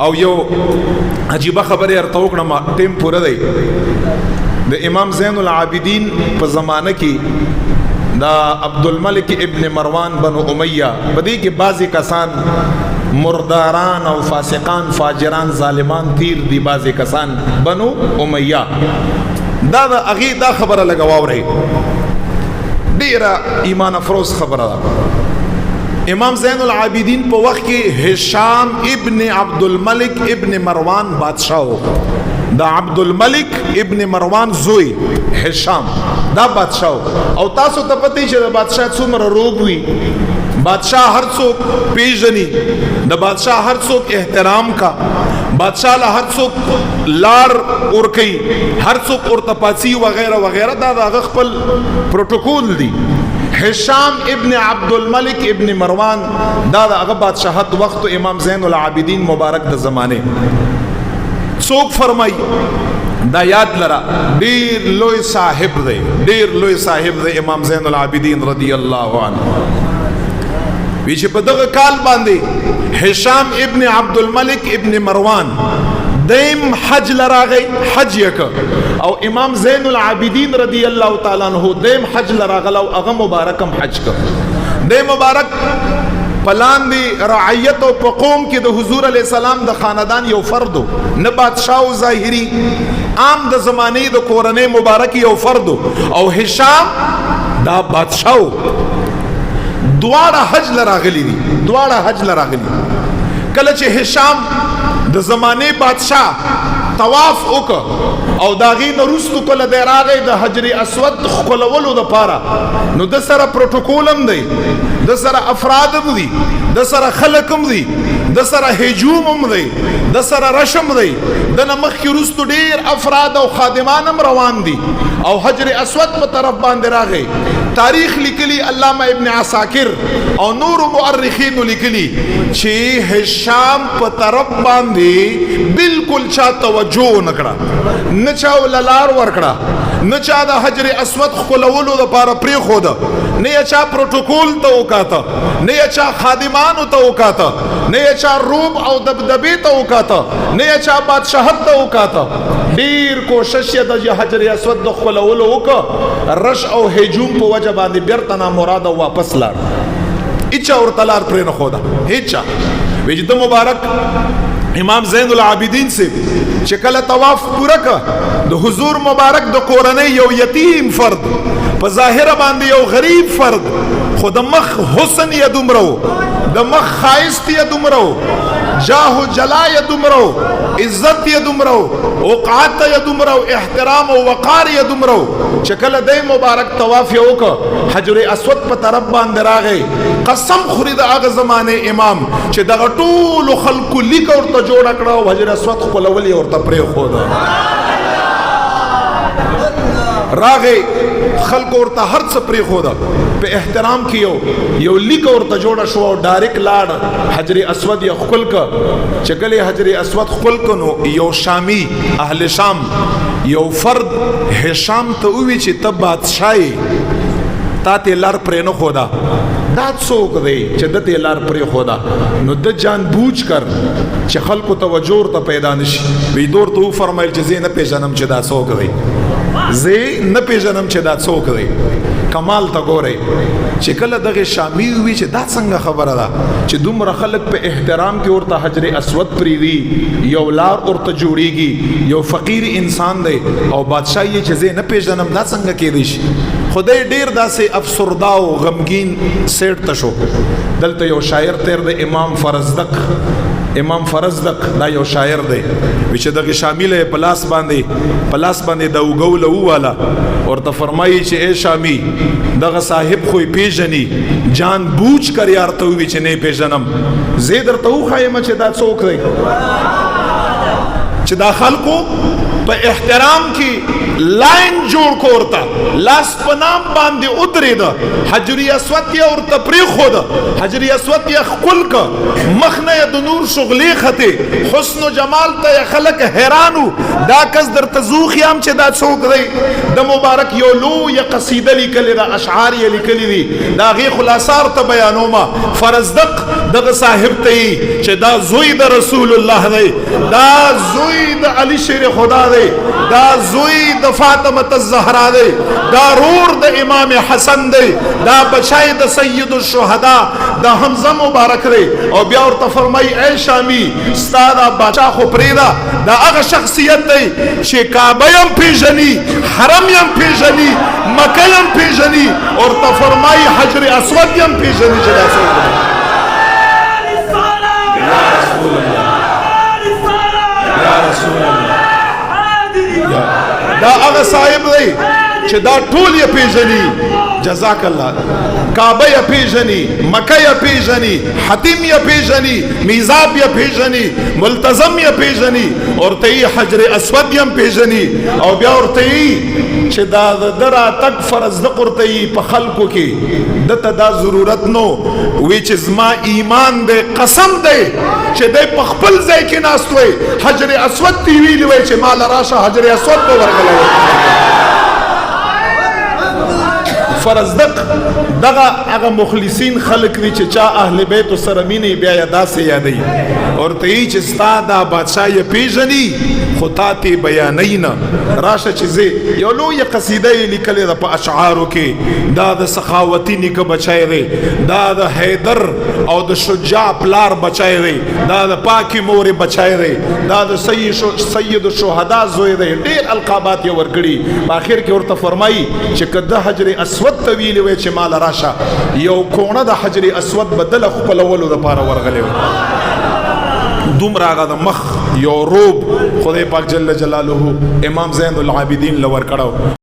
او یو عجیبه خبره ارته وکړم ټیم پوره دی د امام زین العابدین په زمانه کې دا عبدالملک ابن مروان بنو امیہ بدی کې بعضی کسان مرداران او فاسقان فاجران ظالمان تیر دی بعضی کسان بنو امیہ دا اغي دا خبره لګواوري ډیره ایمان افروز خبره امام زین العابدین په وخت کې هشام ابن عبدالملک ابن مروان بادشاہ دا عبدالملک ابن مروان زوی هشام دا بادشاہ او تاسو ته پته چې دا بادشاہ څومره روب وی بادشاہ هر څوک پیژني د بادشاہ هر څوک احترام کا بادشاہ له هر څوک لار اور کوي هر څوک ورته پاتې وغیرہ وغیرہ دا د خپل پروتوکول دی هشام ابن عبدالملک ابن مروان دا هغه بادشاہت وخت امام زین العابدین مبارک د زمانه څوک فرمای دا یاد لرا ډیر لوی صاحب دی امام زین العابدین رضی الله عنه ویچه په دغه کال باندې هشام ابن عبدالملک ابن مروان دیم حج لراغی حج یک او امام زین العابدین رضی اللہ تعالیٰ عنہ دیم حج لراغل او اغا مبارکم حج کا دیم مبارک پلان دی رعیت او پقوم کی د حضور علیہ السلام د خاندان یو فردو نه بادشاہ او ظاهری عام د زمانه د کورنۍ مبارک یو فردو او هشام دا بادشاہ دواړه حج لراغلی کله چې هشام د زمانه بادشاہ طواف وک او داغي نرستو کله د راغی د حجر اسود خلولو د پاره نو د سره پروتوکولم دی د سره افرادم دی د سره خلقم دی د سره هجومم دی د سره رشم دی د نمخ کی رستو ډیر افراد او خادمانم روان دي او حجر اسود په طرف باندې راغی تاریخ لیکلی علامہ ابن عساکر او نور مؤرخین لیکلی چې هشام په طرف باندې بالکل چا توجه نکړه نه چا وللار ورکړه نه چا د حجر اسود خلولو د پاره پری خود نه چا پروتوکول ته وکاته نه چا خادمانو ته وکاته نه چا روب او دبدبی ته وکاته نه چا بادشاہت ته وکاته ډیر کوشش یې د حجر اسود د خلولو وکړه رش او هجوم په وجه باندې بیرته نا مراد واپس لاړ اچا ورته لار پرې نه خوده هیڅ وجد مبارک امام زین العابدین سے چې کله طواف پوره کا د حضور مبارک د کورنۍ یو یتیم فرد په ظاهر باندې یو غریب فرد خود مخ حسن یې دومره د مخ خایست یې دومره جاه و جلا یې دومره عزت یې دومره وقعت یې دومره احترام او وقار یې دومره چې کله د مبارک طواف یې وکړ حجر اسود په طرف باندې راغی قسم خوري د هغه زمانه امام چې دغه ټول خلکو لیک ورته جوړ کړه او حجر اسود خپلول یې ورته پرې خود راغی خلق ورته هر څه پرې خوده په احترام کې یو لیک ورته جوړه شو او ډایرک لاړ حجر اسود یې خپل ک چې کله حجر اسود خپل کنو یو شامی اهل شام یو فرد هشام ته وی چې ته بادشاہي تا ته لار پرې نه خوده دا څوک دی چې د ته لار پرې خوده نو د جان بوج کر چې خلکو توجه ورته پیدا نشي وی دور ته فرمایل چې زه نه پیژنم چې دا څوک دی زه نه پیژنم چې دا څوک دی کمال تا ګورئ چې کله دغه شامی وی چې دا څنګه خبره ده چې دومره خلک په احترام کې ورته حجر اسود پریوي یو لار ورته جوړیږي یو فقیر انسان دی او بادشاہ یې چې زه نه پیژنم دا څنګه کېدی شي خدای ډیر داسې افسردا او غمگین سیټ تشو دلته یو شاعر تیر د امام فرزدق دا یو شاعر دی چې دغه شامل پلاس باندې دا وګول والا ورته فرمایي چې اے شامی دغه صاحب خو پیژني جان بوج کر یار ته وی چې نه پیژنم زه درته خایم چې دا څوک دی چې دا خلکو په احترام کې لاین جوړ کورتا لاس پنام باندې ادرید حجر اسود یا ورته پریخود حجر اسود یا خپل کا مخنه د نور شغلی خته حسن و جمال ته خلق حیرانو دا کس در تزوخ یام چې دا څوک دی د مبارک یو لو یا قصیده لیکلی دا اشعار یې لیکلی دي دا غي خلاصار ته بیانوما فرزدق دغه صاحب ته چې دا زوی د رسول الله دی دا زوی د علی شیر خدا دی دا زوی د فاطمه الزهرا دی دا رور د امام حسن دی دا بچای د سید الشهدا د حمزه مبارک دی او بیا ورته فرمای اے شامی ستاده بچا خو پریدا دا هغه شخصیت دی چې کعبه یم پیژني حرم یم پیژني مکه یم پیژني ورته فرمای حجر اسود یم پیژني چې دا څوک دا هغه صاحب دی چې دا ټول یې پیژني جزاک الله کعبه یې پیژني مکه یې پیژني حتیم یې پیژني میزاب یې پیژني ملتزم یې پیژني ورته یې حجر اسود یې پیژني او بیا ورته یې چې دا درا تک فرض د ورته یې په خلکو کې دته دا ضرورت نو وی چې زما ایمان دی قسم دی چې د په خپل ځای کې ناست وي حجر اسود تی ویلی وي چې مال راشه حجر اسود په ورغلو فرزدق دغه هغه مخلصین خلق دي چې چا اهل بیت سره مینه بیا یادا سي یادي ورته یې چې ستا دا بادشاہ یې پیژني خو تا ته بیانای نه راشه چې زه یو لوی قصیده لیکلې ده په اشعارو کې دا د سخاوتي نیکه بچای دی دا د حیدر او د شجاع پلار بچای دی دا د پاکی مور بچای دی دا د سید الشهدا زوی دی ډیر القابات یې ورکړي په اخر کې ورته فرمایي چې کده حجر اسود طویل وي چې مال راشه یو کونه د حجر اسود بدل خپلولو د پاره ورغلې دومره هغه د مخ یو روب خدای پاک جل جلاله امام زین العابدین لور کړو